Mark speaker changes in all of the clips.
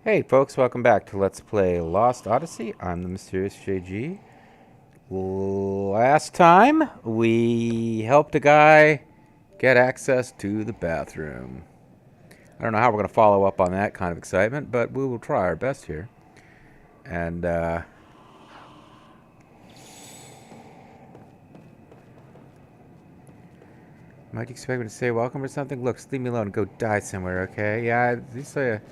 Speaker 1: Hey folks, welcome back to Let's Play Lost Odyssey. I'm the Mysterious JG. Last time, we helped a guy get access to the bathroom. I don't know how we're going to follow up on that kind of excitement, but we will try our best here. And, might you expect me to say welcome or something? Look, leave me alone and go die somewhere, okay? Yeah, you say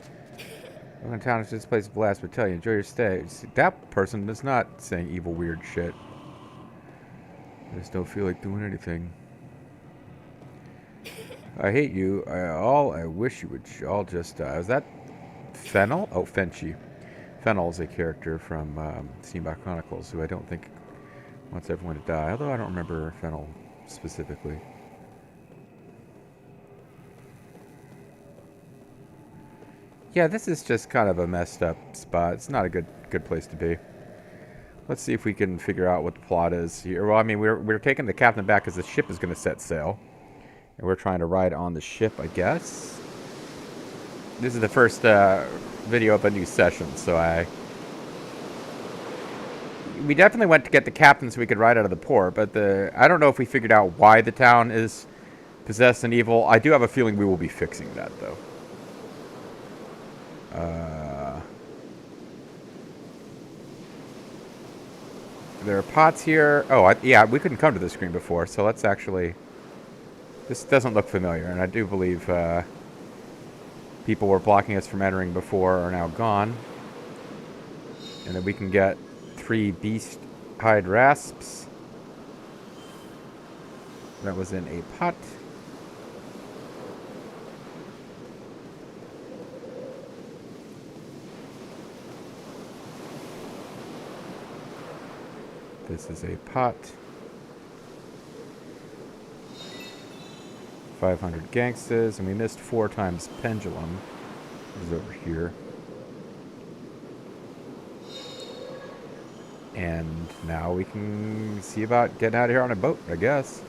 Speaker 1: welcome to town, this place is blast, but tell you, enjoy your stay. See, that person is not saying evil, weird shit. I just don't feel like doing anything. I hate you. I wish you would all just die. Is that Fennel? Oh, Fenchi. Fennel is a character from Steamboat Chronicles who I don't think wants everyone to die. Although I don't remember Fennel specifically. Yeah, this is just kind of a messed up spot. It's not a good place to be. Let's see if we can figure out what the plot is here. Well, I mean, we're taking the captain back because the ship is going to set sail. And we're trying to ride on the ship, I guess. This is the first video of a new session, so we definitely went to get the captain so we could ride out of the port, but I don't know if we figured out why the town is possessed and evil. I do have a feeling we will be fixing that, though. There are pots here. Oh, yeah, we couldn't come to this screen before, so let's actually... This doesn't look familiar, and I do believe people were blocking us from entering before are now gone. And then we can get 3 beast hide rasps. That was in a pot. This is a pot. 500 gangsters, and we missed 4 times pendulum. This is over here. And now we can see about getting out of here on a boat, I guess.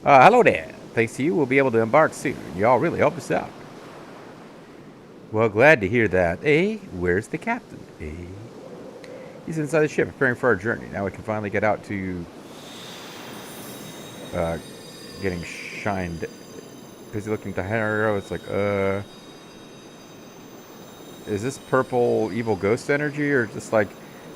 Speaker 1: Hello there. Thanks to you, we'll be able to embark soon. Y'all really helped us out. Well, glad to hear that. Eh? Where's the captain? Eh? He's inside the ship, preparing for our journey. Now we can finally get out to... getting shined. Busy looking to hero. It's like, is this purple evil ghost energy, or just like,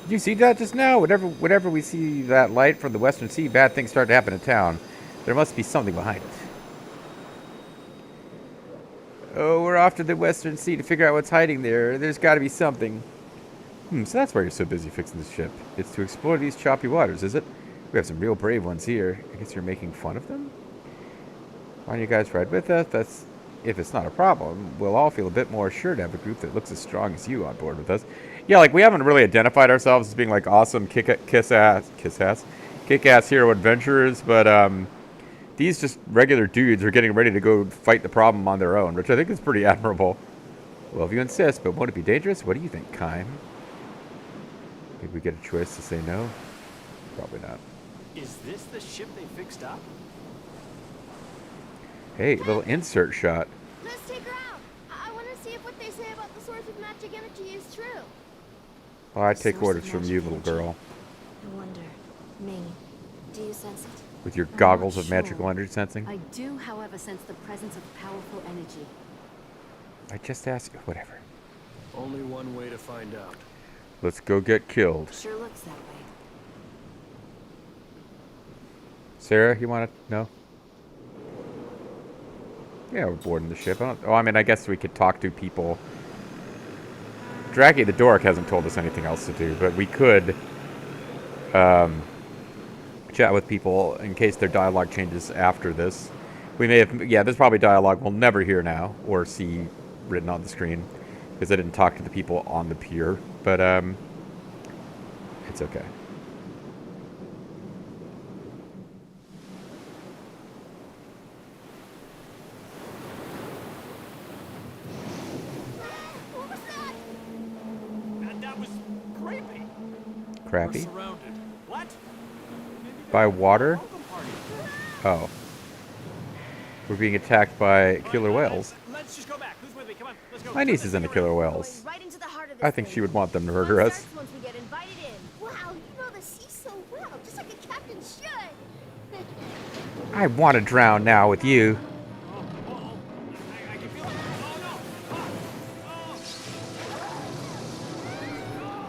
Speaker 1: did you see that just now? Whenever we see that light from the Western Sea, bad things start to happen in town. There must be something behind it. Oh, we're off to the Western Sea to figure out what's hiding there. There's got to be something. So that's why you're so busy fixing this ship. It's to explore these choppy waters, is it? We have some real brave ones here. I guess you're making fun of them? Why don't you guys ride with us? If it's not a problem, we'll all feel a bit more assured to have a group that looks as strong as you on board with us. Yeah, like, we haven't really identified ourselves as being, like, awesome kick-ass hero adventurers, but, these just regular dudes are getting ready to go fight the problem on their own, which I think is pretty admirable. Well, if you insist, but won't it be dangerous? What do you think, Kime? Maybe we get a choice to say no? Probably not.
Speaker 2: Is this the ship they fixed up?
Speaker 1: Hey, little insert shot.
Speaker 3: Let's take her out. I want to see if what they say about the source of magic energy is true.
Speaker 1: Oh, I take orders from you, little girl.
Speaker 4: I wonder, Ming, do you sense it?
Speaker 1: With your goggles of magical energy sensing?
Speaker 4: I do, however, sense the presence of powerful energy.
Speaker 1: I just asked you. Whatever.
Speaker 2: Only one way to find out.
Speaker 1: Let's go get killed.
Speaker 4: Sure looks that way.
Speaker 1: Sarah, you want to know? Yeah, we're boarding the ship. I mean, I guess we could talk to people. Draggy the Dork hasn't told us anything else to do, but we could chat with people in case their dialogue changes after this. We may have... Yeah, there's probably dialogue we'll never hear now or see written on the screen because I didn't talk to the people on the pier, but it's okay.
Speaker 2: That was creepy.
Speaker 1: Crappy?
Speaker 2: We're surrounded. What?
Speaker 1: By water? Oh. We're being attacked by killer whales.
Speaker 2: Let's just go back. Who's with me? Come on, let's go.
Speaker 1: My niece is into killer whales.
Speaker 3: Going right into the heart of this
Speaker 1: I think
Speaker 3: thing.
Speaker 1: she would want them to
Speaker 3: Fun
Speaker 1: murder us.
Speaker 3: starts once we get invited in. Wow, you know the sea so well, just like a captain should.
Speaker 1: I want to drown now with you.
Speaker 2: I can feel it. Oh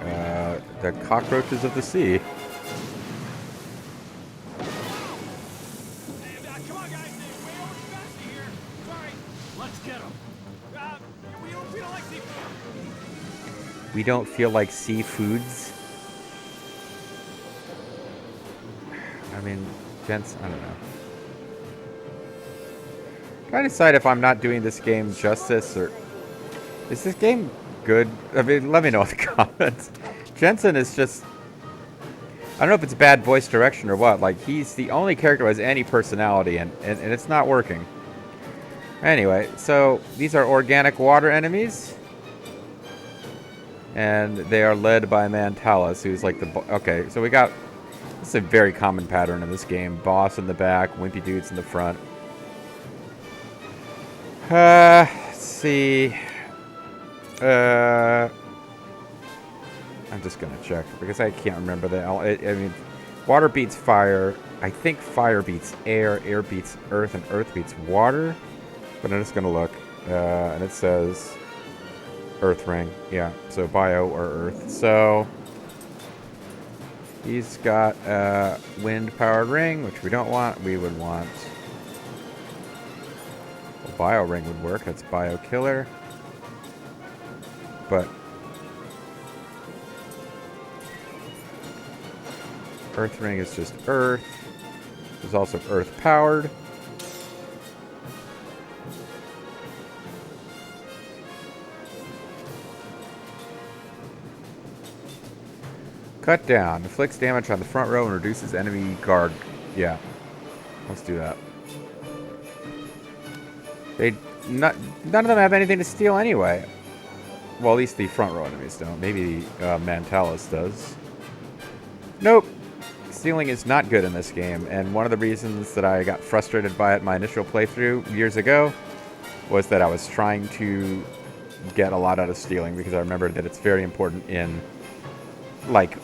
Speaker 2: no.
Speaker 1: The cockroaches of the sea.
Speaker 2: Come on, guys. They're way over capacity here. Sorry. Let's get them. We don't like seafood.
Speaker 1: We don't feel like seafoods. I mean, gents, I don't know. Trying to decide if I'm not doing this game justice, or is this game good? I mean, let me know in the comments. Jensen is just, I don't know if it's bad voice direction or what. Like, he's the only character who has any personality, and it's not working. Anyway, so these are organic water enemies, and they are led by Mantalis, who's like the okay. So we got, this is a very common pattern in this game: boss in the back, wimpy dudes in the front. Let's see. I'm just gonna check because I can't remember the. I mean, water beats fire. I think fire beats air, air beats earth, and earth beats water. But I'm just gonna look, and it says earth ring. Yeah, so bio or earth. So he's got a wind-powered ring, which we don't want. We would want. Bio ring would work. That's bio killer. But earth ring is just earth. There's also earth powered. Cut down. Inflicts damage on the front row and reduces enemy guard. Yeah. Let's do that. None of them have anything to steal anyway. Well, at least the front row enemies don't. Maybe Mantalis does. Nope. Stealing is not good in this game, and one of the reasons that I got frustrated by it my initial playthrough years ago was that I was trying to get a lot out of stealing, because I remembered that it's very important in, like,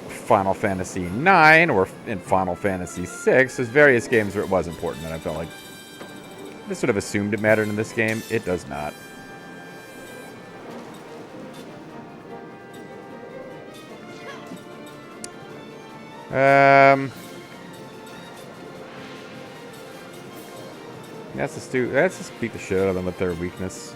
Speaker 1: Final Fantasy IX or in Final Fantasy VI. There's various games where it was important, and I felt like I sort of assumed it mattered in this game. It does not. Let's just beat the shit out of them with their weakness.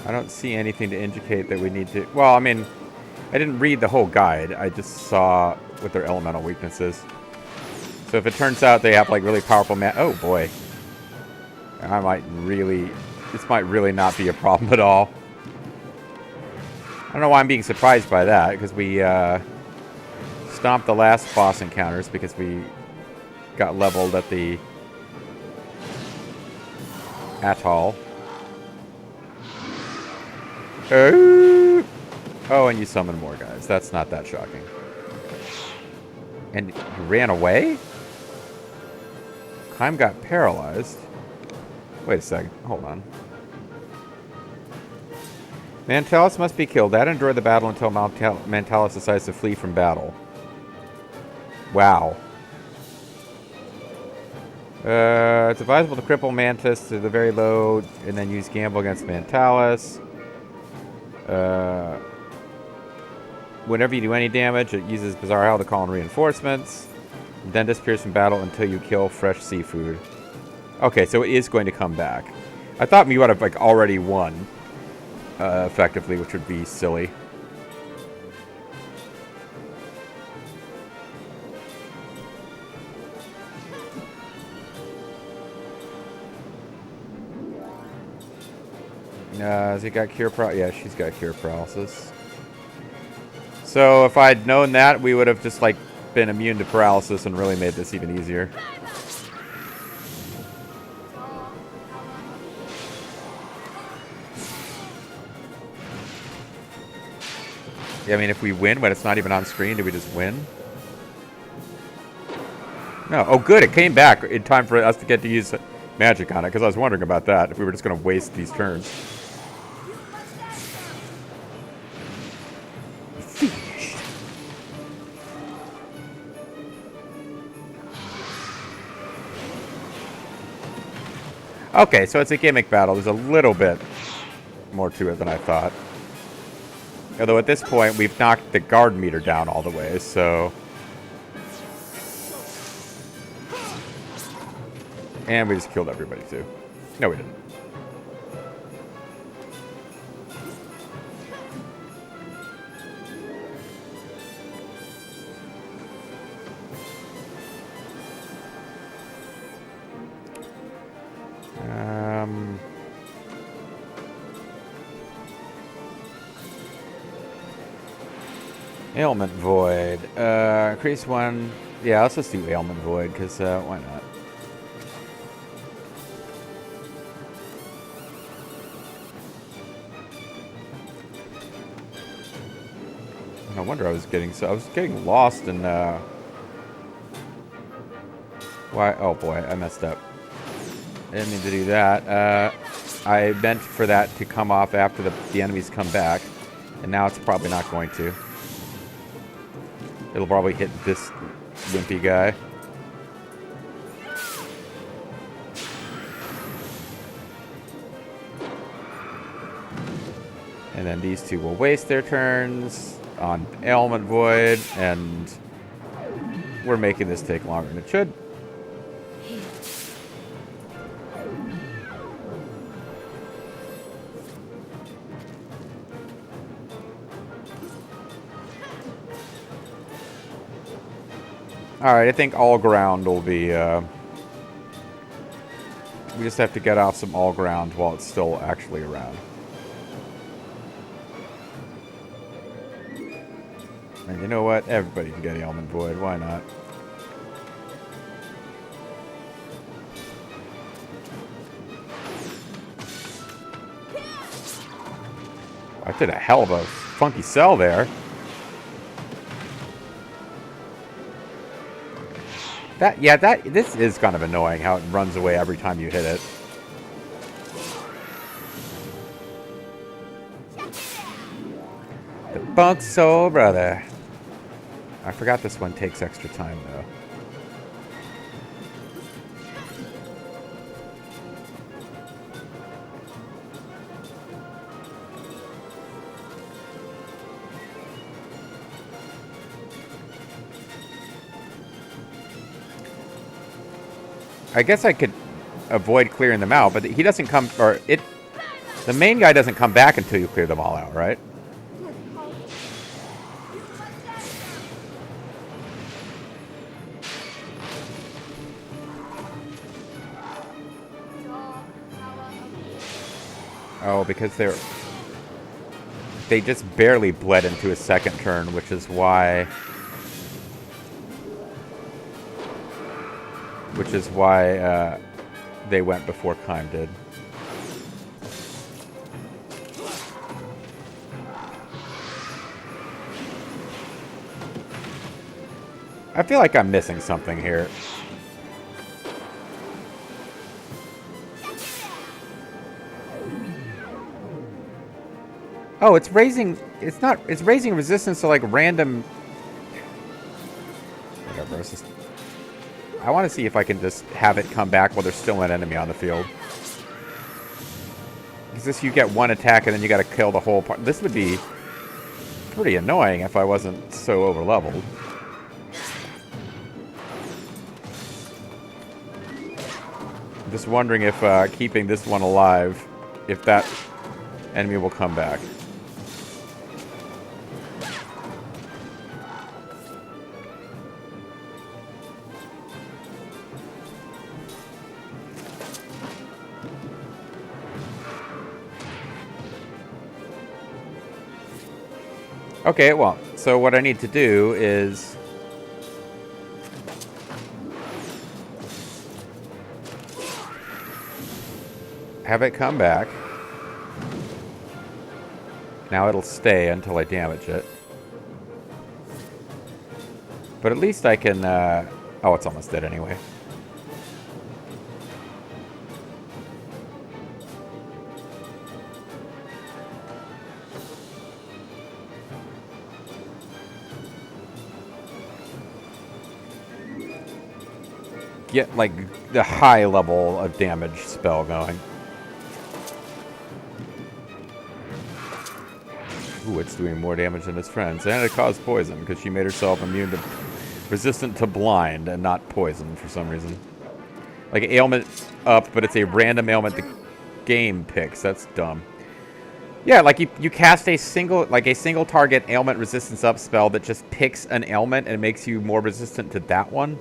Speaker 1: I don't see anything to indicate that we need to. Well, I mean, I didn't read the whole guide. I just saw what their elemental weaknesses. So if it turns out they have like really powerful oh boy. This might really not be a problem at all. I don't know why I'm being surprised by that, because we stomped the last boss encounters because we got leveled at the atoll. Oh, and you summon more guys. That's not that shocking. And you ran away? Kime got paralyzed. Wait a second. Hold on. Mantalis must be killed. That endure the battle until Mantalis decides to flee from battle. Wow. It's advisable to cripple Mantis to the very low and then use Gamble against Mantalis. Whenever you do any damage, it uses Bizarre Howl to call in reinforcements. Then disappears from battle until you kill fresh seafood. Okay, so it is going to come back. I thought we would have like already won, effectively, which would be silly. Has he got cure yeah, she's got cure paralysis. So if I'd known that, we would have just like been immune to paralysis and really made this even easier. I mean, if we win when it's not even on screen, do we just win? No. Oh, good. It came back in time for us to get to use magic on it, because I was wondering about that, if we were just going to waste these turns. Finished. Okay, so it's a gimmick battle. There's a little bit more to it than I thought. Although at this point, we've knocked the guard meter down all the way, so... And we just killed everybody, too. No, we didn't. Ailment Void. Increase one. Yeah, let's just do Ailment Void, because why not? No wonder I was getting lost in why? Oh boy, I messed up. I didn't mean to do that. I meant for that to come off after the enemies come back, and now it's probably not going to. It'll probably hit this wimpy guy. And then these two will waste their turns on Ailment Void, and we're making this take longer than it should. Alright, I think all ground will be, we just have to get off some all ground while it's still actually around. And you know what? Everybody can get Ailment Void. Why not? I did a hell of a funky sell there. This is kind of annoying how it runs away every time you hit it. The Bunk Soul Brother. I forgot this one takes extra time, though. I guess I could avoid clearing them out, but he doesn't come, or it, the main guy doesn't come back until you clear them all out, right? Oh, because they just barely bled into his second turn, which is why they went before Kime did. I feel like I'm missing something here. Oh, it's raising resistance to like random. Whatever. It's just, I want to see if I can just have it come back while there's still an enemy on the field. Because this, you get one attack and then you got to kill the whole part. This would be pretty annoying if I wasn't so over leveled. I'm just wondering if keeping this one alive, if that enemy will come back. Okay, well, so what I need to do is have it come back. Now it'll stay until I damage it. But at least I can, oh, it's almost dead anyway. Get, like, the high level of damage spell going. Ooh, it's doing more damage than its friends. And it caused poison, because she made herself resistant to blind and not poison for some reason. Like, ailment up, but it's a random ailment the game picks. That's dumb. Yeah, like, you cast a single target ailment resistance up spell that just picks an ailment and makes you more resistant to that one.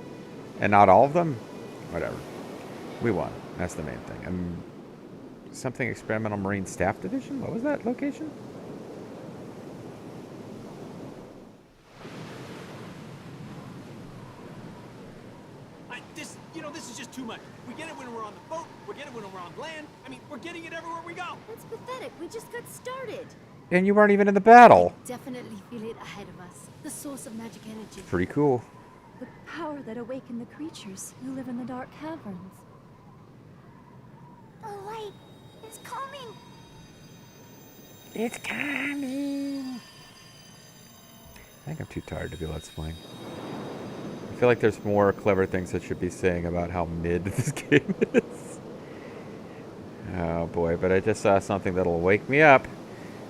Speaker 1: And not all of them? Whatever. We won. That's the main thing. Something Experimental Marine Staff Division? What was that location?
Speaker 2: This is just too much. We get it when we're on the boat. We get it when we're on land. I mean, we're getting it everywhere we go.
Speaker 3: That's pathetic. We just got started.
Speaker 1: And you weren't even in the battle.
Speaker 5: Definitely feel it ahead of us. The source of magic energy.
Speaker 1: Pretty cool.
Speaker 5: The power that awakened the creatures who live in the dark caverns.
Speaker 3: The light is coming.
Speaker 1: It's coming. I think I'm too tired to be Let's Playing. I feel like there's more clever things I should be saying about how mid this game is. Oh boy, but I just saw something that'll wake me up.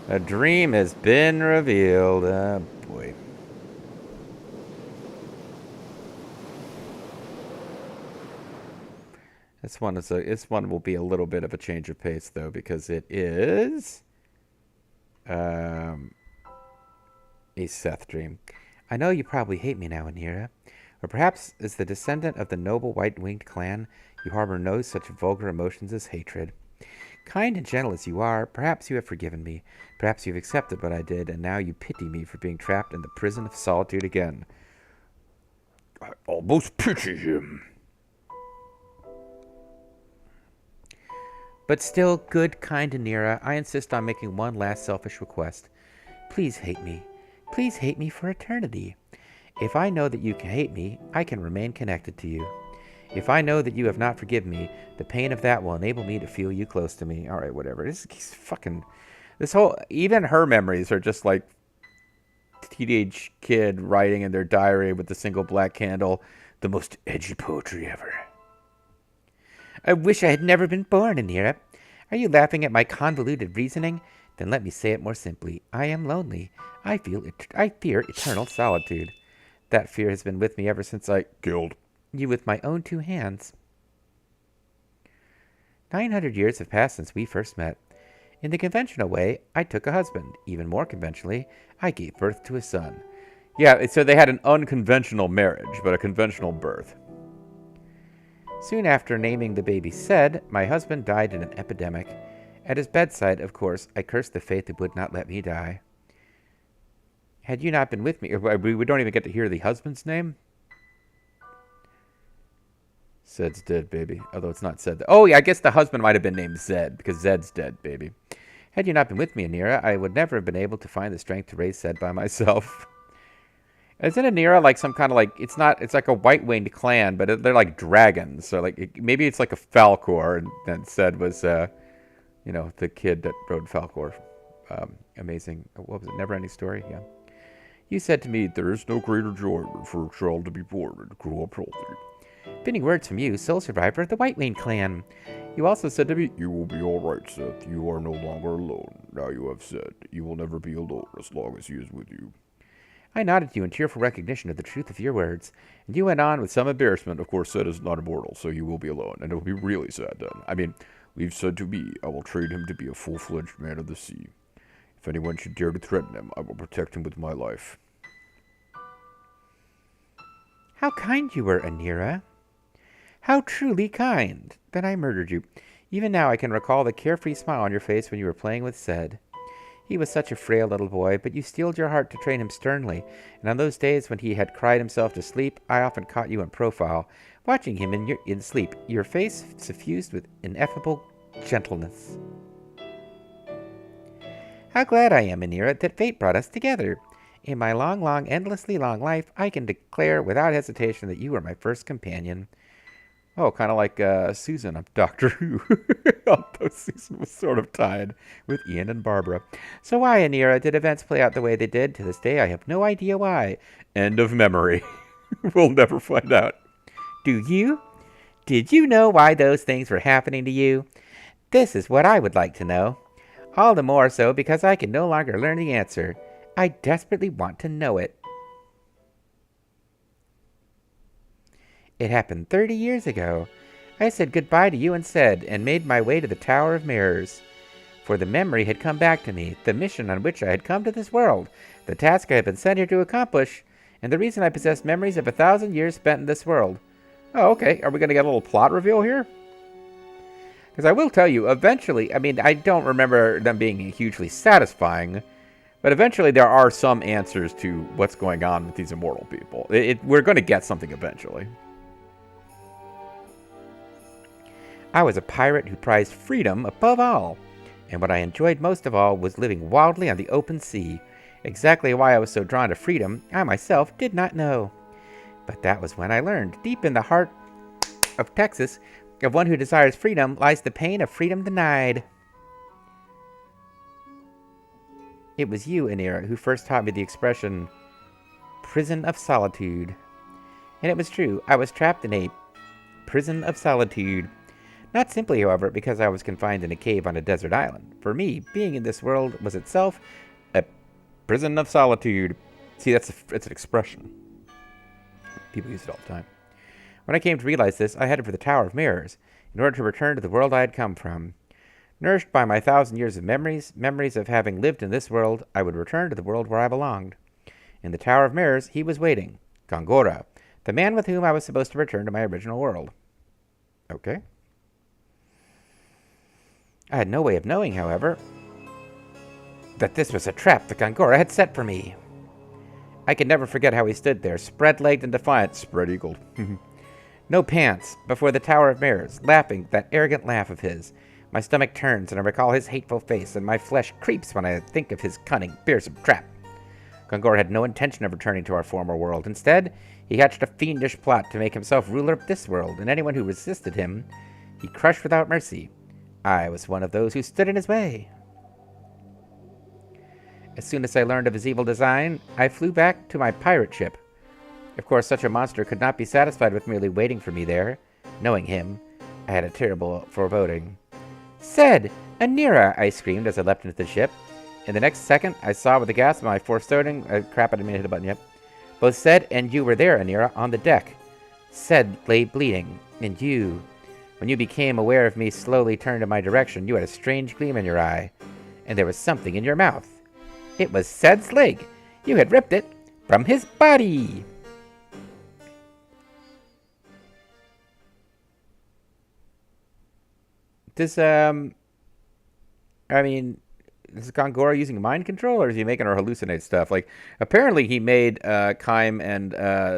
Speaker 1: A dream has been revealed. Oh boy. This one will be a little bit of a change of pace though, because it is a Seth dream. I know you probably hate me now, Anira. Or perhaps, as the descendant of the noble white-winged clan, you harbor no such vulgar emotions as hatred. Kind and gentle as you are, perhaps you have forgiven me. Perhaps you have accepted what I did, and now you pity me for being trapped in the prison of solitude again. I almost pity him. But still, good, kind Anira, I insist on making one last selfish request. Please hate me. Please hate me for eternity. If I know that you can hate me, I can remain connected to you. If I know that you have not forgiven me, the pain of that will enable me to feel you close to me. Alright, whatever. Even her memories are just like teenage kid writing in their diary with a single black candle. The most edgy poetry ever. I wish I had never been born, Anira. Are you laughing at my convoluted reasoning? Then let me say it more simply. I am lonely. I fear eternal solitude. That fear has been with me ever since I killed you with my own 2 hands. 900 years have passed since we first met. In the conventional way, I took a husband. Even more conventionally, I gave birth to a son. Yeah, so they had an unconventional marriage, but a conventional birth. Soon after naming the baby Seth, my husband died in an epidemic. At his bedside, of course, I cursed the fate that would not let me die. Had you not been with me, we don't even get to hear the husband's name. Zed's dead, baby. Although it's not Zed. Oh, yeah, I guess the husband might have been named Zed, because Zed's dead, baby. Had you not been with me, Anira, I would never have been able to find the strength to raise Zed by myself. Isn't Anira like some kind of like, it's like a white-winged clan, but they're like dragons. So like, maybe it's like a Falcor, and then Zed was, the kid that rode Falcor. Amazing. What was it? Never Ending Story? Yeah. You said to me, there is no greater joy than for a child to be born and grow up healthy. Fitting words from you, sole survivor of the White Winged clan. You also said to me, you will be alright, Seth. You are no longer alone. Now you have said, you will never be alone as long as he is with you. I nodded to you in tearful recognition of the truth of your words, and you went on with some embarrassment. Of course, Seth is not immortal, so you will be alone, and it will be really sad then. I mean, we've said to me, I will train him to be a full-fledged man of the sea. If anyone should dare to threaten him, I will protect him with my life. How kind you were, Anira. How truly kind. Then I murdered you. Even now I can recall the carefree smile on your face when you were playing with Zed. He was such a frail little boy, but you steeled your heart to train him sternly, and on those days when he had cried himself to sleep, I often caught you in profile, watching him in sleep, your face suffused with ineffable gentleness. How glad I am, Anira, that fate brought us together. In my long, endlessly long life, I can declare without hesitation that you are my first companion. Oh, kind of like Susan of Doctor Who. Although Susan was sort of tied with Ian and Barbara. So why, Anira, did events play out the way they did? To this day, I have no idea why. End of memory. We'll never find out. Do you? Did you know why those things were happening to you? This is what I would like to know. All the more so because I can no longer learn the answer. I desperately want to know it. It happened 30 years ago. I said goodbye to you and Seth, and made my way to the Tower of Mirrors. For the memory had come back to me, the mission on which I had come to this world, the task I had been sent here to accomplish, and the reason I possessed memories of 1,000 years spent in this world. Oh, okay. Are we going to get a little plot reveal here? Because I will tell you, eventually, I mean, I don't remember them being hugely satisfying, but eventually there are some answers to what's going on with these immortal people. We're going to get something eventually. I was a pirate who prized freedom above all, and what I enjoyed most of all was living wildly on the open sea. Exactly why I was so drawn to freedom, I myself did not know. But that was when I learned, deep in the heart of Texas, of one who desires freedom lies the pain of freedom denied. It was you, Anira, who first taught me the expression, prison of solitude. And it was true, I was trapped in a prison of solitude. Not simply, however, because I was confined in a cave on a desert island. For me, being in this world was itself a prison of solitude. See, it's an expression. People use it all the time. When I came to realize this, I headed for the Tower of Mirrors, in order to return to the world I had come from. Nourished by my 1,000 years of memories of having lived in this world, I would return to the world where I belonged. In the Tower of Mirrors, he was waiting. Gongora, the man with whom I was supposed to return to my original world. Okay. I had no way of knowing, however, that this was a trap the Gongora had set for me. I could never forget how he stood there, spread-legged and defiant, spread-eagled. No pants, before the Tower of Mirrors, laughing that arrogant laugh of his. My stomach turns, and I recall his hateful face, and my flesh creeps when I think of his cunning, fearsome trap. Gongora had no intention of returning to our former world. Instead, he hatched a fiendish plot to make himself ruler of this world, and anyone who resisted him, he crushed without mercy. I was one of those who stood in his way. As soon as I learned of his evil design, I flew back to my pirate ship. Of course, such a monster could not be satisfied with merely waiting for me there. Knowing him, I had a terrible foreboding. Seth! Anira! I screamed as I leapt into the ship. In the next second, I saw with a gasp of my foreboding... crap, I didn't mean to hit a button yet. Both Seth and you were there, Anira, on the deck. Seth lay bleeding, and you... When you became aware of me slowly turned in my direction, you had a strange gleam in your eye, and there was something in your mouth. It was Seth's leg. You had ripped it from his body. Is Gongora using mind control, or is he making her hallucinate stuff? Like, apparently he made Kaim and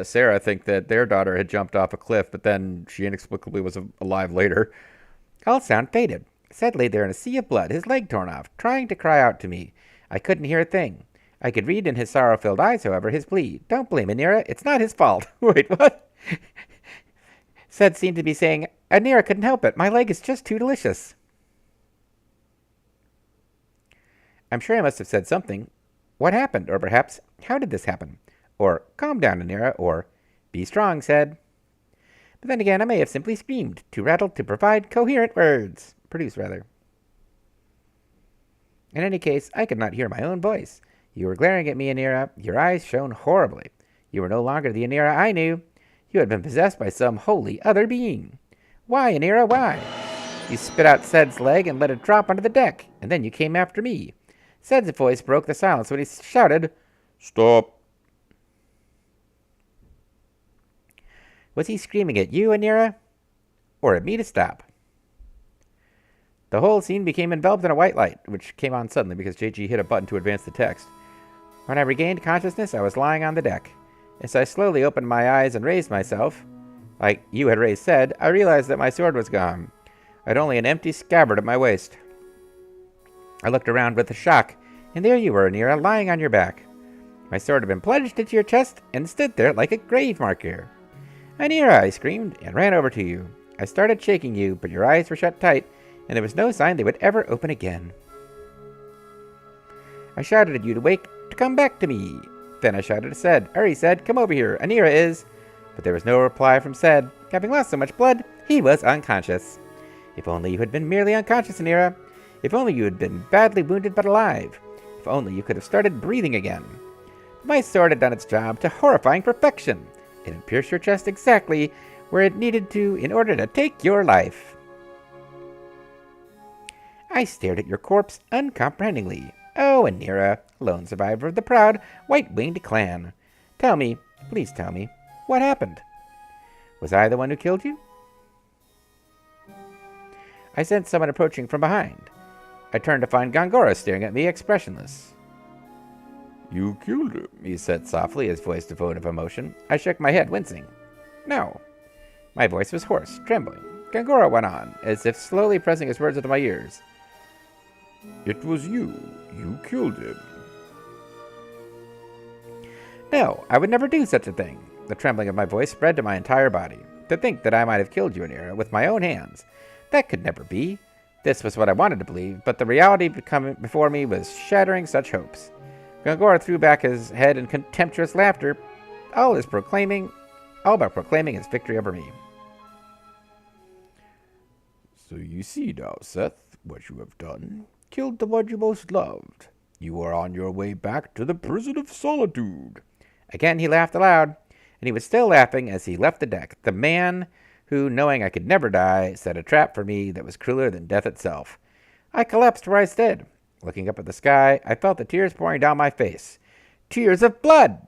Speaker 1: Sarah think that their daughter had jumped off a cliff, but then she inexplicably was alive later. All sound faded. Seth lay there in a sea of blood, his leg torn off, trying to cry out to me. I couldn't hear a thing. I could read in his sorrow-filled eyes, however, his plea. Don't blame Anira. It's not his fault. Wait, what? Seth seemed to be saying, Anira couldn't help it. My leg is just too delicious. I'm sure I must have said something. What happened? Or perhaps, how did this happen? Or, calm down, Anira. Or, be strong, Seth. But then again, I may have simply screamed, too rattled to provide coherent words. Produce, rather. In any case, I could not hear my own voice. You were glaring at me, Anira. Your eyes shone horribly. You were no longer the Anira I knew. You had been possessed by some wholly other being. Why, Anira, why? You spit out Seth's leg and let it drop onto the deck, and then you came after me. Seth's voice broke the silence when he shouted, Stop! Was he screaming at you, Anira? Or at me to stop? The whole scene became enveloped in a white light, which came on suddenly because JG hit a button to advance the text. When I regained consciousness, I was lying on the deck. As I slowly opened my eyes and raised myself, like you had raised Seth, I realized that my sword was gone. I had only an empty scabbard at my waist. I looked around with a shock, and there you were, Anira, lying on your back. My sword had been plunged into your chest and stood there like a grave marker. Anira, I screamed and ran over to you. I started shaking you, but your eyes were shut tight, and there was no sign they would ever open again. I shouted at you to wake, to come back to me. Then I shouted to Seth. Hurry, Seth, come over here. Anira is... But there was no reply from Seth. Having lost so much blood, he was unconscious. If only you had been merely unconscious, Anira. If only you had been badly wounded but alive. If only you could have started breathing again. But my sword had done its job to horrifying perfection. It had pierced your chest exactly where it needed to in order to take your life. I stared at your corpse uncomprehendingly. Oh, Anira, lone survivor of the proud, white-winged clan. Tell me, please tell me, what happened? Was I the one who killed you? I sensed someone approaching from behind. I turned to find Gongora staring at me, expressionless. You killed him, he said softly, his voice devoid of emotion. I shook my head, wincing. No. My voice was hoarse, trembling. Gongora went on, as if slowly pressing his words into my ears. It was you. You killed him. No, I would never do such a thing. The trembling of my voice spread to my entire body. To think that I might have killed you, Anira, with my own hands. That could never be. This was what I wanted to believe, but the reality coming before me was shattering such hopes. Gongora threw back his head in contemptuous laughter, all but proclaiming his victory over me. So you see now, Seth, what you have done. Killed the one you most loved. You are on your way back to the prison of solitude. Again he laughed aloud, and he was still laughing as he left the deck. The man who, knowing I could never die, set a trap for me that was crueler than death itself. I collapsed where I stood. Looking up at the sky, I felt the tears pouring down my face. Tears of blood!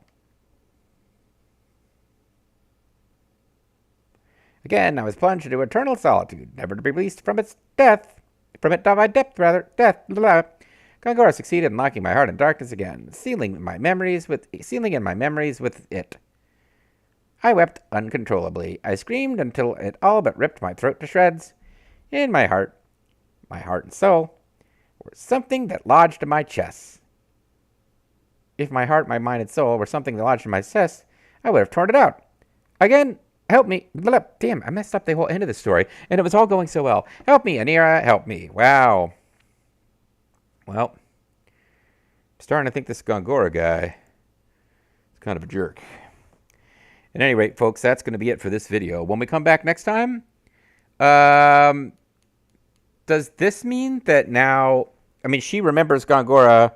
Speaker 1: Again, I was plunged into eternal solitude, never to be released from its death. Death. Blah, blah. Gongora succeeded in locking my heart in darkness again, sealing in my memories with it. I wept uncontrollably. I screamed until it all but ripped my throat to shreds. In my heart and soul, were something that lodged in my chest. If my heart, my mind, and soul were something that lodged in my chest, I would have torn it out. Again, help me. Damn, I messed up the whole end of the story, and it was all going so well. Help me, Anira, help me. Wow. Well, I'm starting to think this Gongora guy is kind of a jerk. At any rate, folks, that's going to be it for this video. When we come back next time, does this mean that now... I mean, she remembers Gongora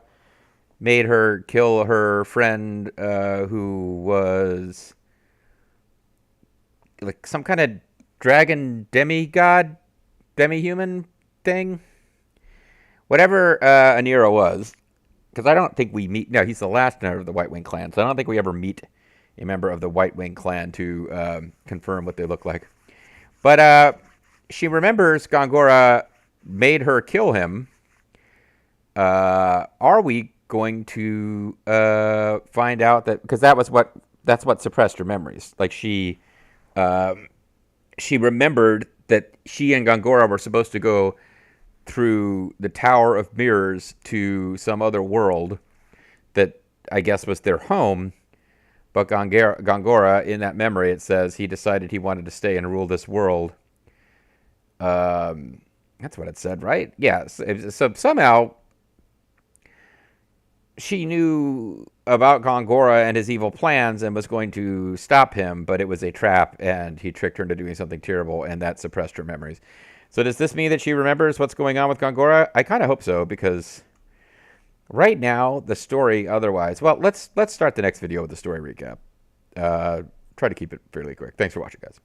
Speaker 1: made her kill her friend who was like some kind of dragon demigod, demi-human thing. Whatever Anira was, because I don't think we meet... No, he's the last member of the White Wing clan, so I don't think we ever meet a member of the White Wing clan to confirm what they look like. But she remembers Gongora made her kill him. Are we going to find out that... Because that's what suppressed her memories. Like she remembered that she and Gongora were supposed to go through the Tower of Mirrors to some other world that I guess was their home. But Gongora, in that memory, it says he decided he wanted to stay and rule this world. That's what it said, right? Yeah. So somehow she knew about Gongora and his evil plans and was going to stop him, but it was a trap, and he tricked her into doing something terrible, and that suppressed her memories. So does this mean that she remembers what's going on with Gongora? I kind of hope so, because right now, the story otherwise... Well, let's start the next video with the story recap. Try to keep it fairly quick. Thanks for watching, guys.